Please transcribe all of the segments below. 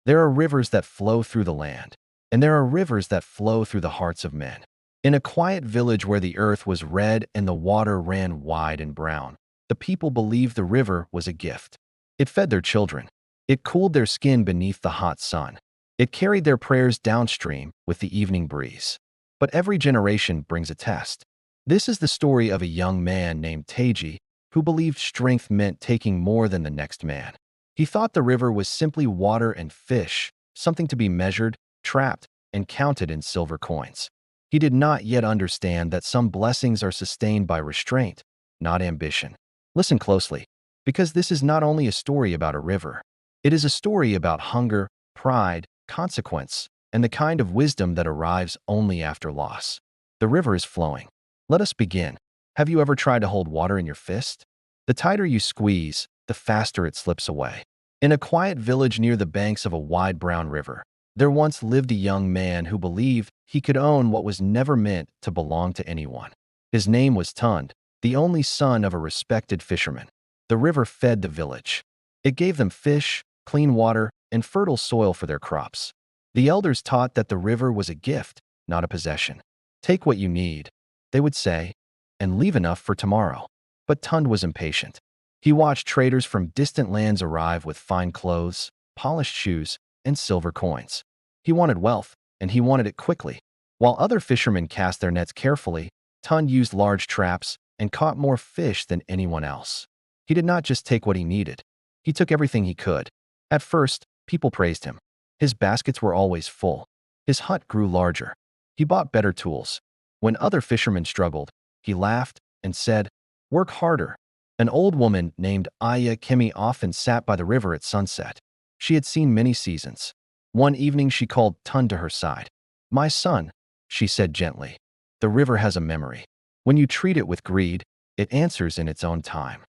There are rivers that flow through the land, and there are rivers that flow through the hearts of men. In a quiet village where the earth was red and the water ran wide and brown, the people believed the river was a gift. It fed their children. It cooled their skin beneath the hot sun. It carried their prayers downstream with the evening breeze. But every generation brings a test. This is the story of a young man named Teji who believed strength meant taking more than the next man. He thought the river was simply water and fish, something to be measured, trapped, and counted in silver coins. He did not yet understand that some blessings are sustained by restraint, not ambition. Listen closely, because this is not only a story about a river. It is a story about hunger, pride, consequence, and the kind of wisdom that arrives only after loss. The river is flowing. Let us begin. Have you ever tried to hold water in your fist? The tighter you squeeze, the faster it slips away. In a quiet village near the banks of a wide brown river, there once lived a young man who believed he could own what was never meant to belong to anyone. His name was Tund, the only son of a respected fisherman. The river fed the village. It gave them fish, clean water, and fertile soil for their crops. The elders taught that the river was a gift, not a possession. Take what you need, they would say, and leave enough for tomorrow. But Tund was impatient. He watched traders from distant lands arrive with fine clothes, polished shoes, and silver coins. He wanted wealth, and he wanted it quickly. While other fishermen cast their nets carefully, Tund used large traps and caught more fish than anyone else. He did not just take what he needed. He took everything he could. At first, people praised him. His baskets were always full. His hut grew larger. He bought better tools. When other fishermen struggled, he laughed and said, "Work harder." An old woman named Aya Kemi often sat by the river at sunset. She had seen many seasons. One evening she called Tund to her side. "My son," she said gently, "the river has a memory. When you treat it with greed, it answers in its own time."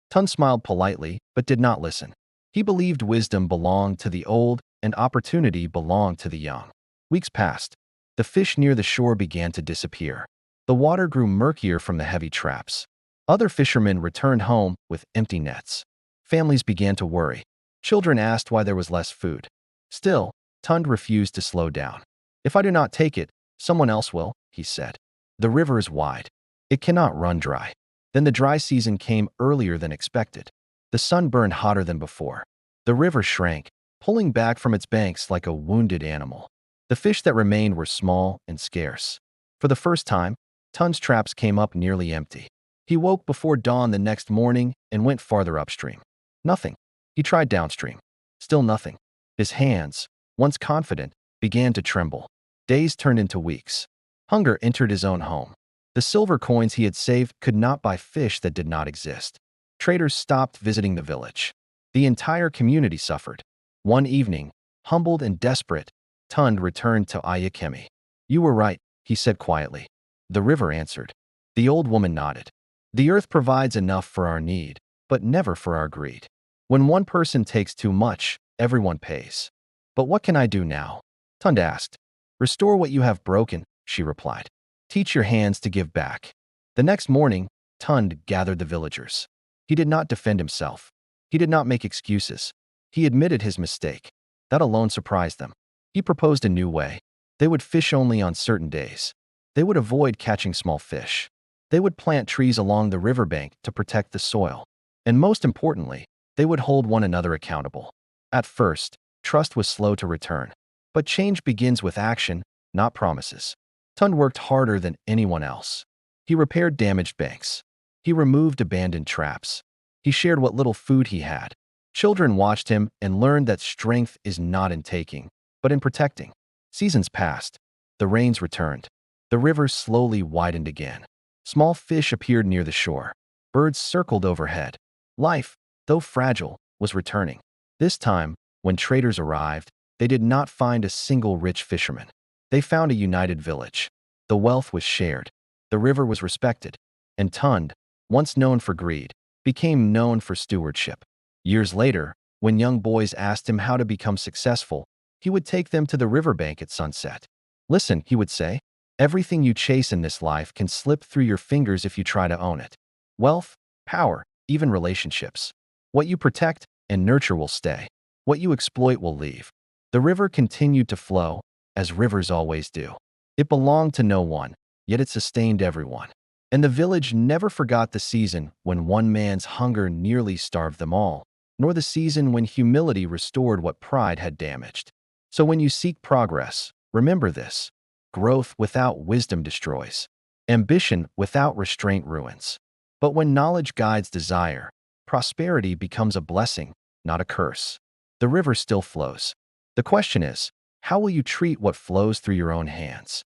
Tund smiled politely, but did not listen. He believed wisdom belonged to the old and opportunity belonged to the young. Weeks passed. The fish near the shore began to disappear. The water grew murkier from the heavy traps. Other fishermen returned home with empty nets. Families began to worry. Children asked why there was less food. Still, Tund refused to slow down. "If I do not take it, someone else will," he said. "The river is wide. It cannot run dry." Then the dry season came earlier than expected. The sun burned hotter than before. The river shrank, pulling back from its banks like a wounded animal. The fish that remained were small and scarce. For the first time, Tund's traps came up nearly empty. He woke before dawn the next morning and went farther upstream. Nothing. He tried downstream. Still nothing. His hands, once confident, began to tremble. Days turned into weeks. Hunger entered his own home. The silver coins he had saved could not buy fish that did not exist. Traders stopped visiting the village. The entire community suffered. One evening, humbled and desperate, Tund returned to Ayakemi. "You were right," he said quietly. The river answered. The old woman nodded. "The earth provides enough for our need, but never for our greed. When one person takes too much, everyone pays." "But what can I do now?" Tund asked. "Restore what you have broken," she replied. "Teach your hands to give back." The next morning, Tund gathered the villagers. He did not defend himself. He did not make excuses. He admitted his mistake. That alone surprised them. He proposed a new way. They would fish only on certain days. They would avoid catching small fish. They would plant trees along the riverbank to protect the soil. And most importantly, they would hold one another accountable. At first, trust was slow to return. But change begins with action, not promises. Tund worked harder than anyone else. He repaired damaged banks. He removed abandoned traps. He shared what little food he had. Children watched him and learned that strength is not in taking, but in protecting. Seasons passed. The rains returned. The river slowly widened again. Small fish appeared near the shore. Birds circled overhead. Life, though fragile, was returning. This time, when traders arrived, they did not find a single rich fisherman. They found a united village. The wealth was shared. The river was respected. And Tund, once known for greed, became known for stewardship. Years later, when young boys asked him how to become successful, he would take them to the riverbank at sunset. "Listen," he would say, "everything you chase in this life can slip through your fingers if you try to own it. Wealth, power, even relationships. What you protect and nurture will stay. What you exploit will leave. The river continued to flow, as rivers always do. It belonged to no one, yet it sustained everyone. And the village never forgot the season when one man's hunger nearly starved them all, nor the season when humility restored what pride had damaged. So when you seek progress, remember this: growth without wisdom destroys. Ambition without restraint ruins. But when knowledge guides desire, prosperity becomes a blessing, not a curse. The river still flows. The question is, how will you treat what flows through your own hands?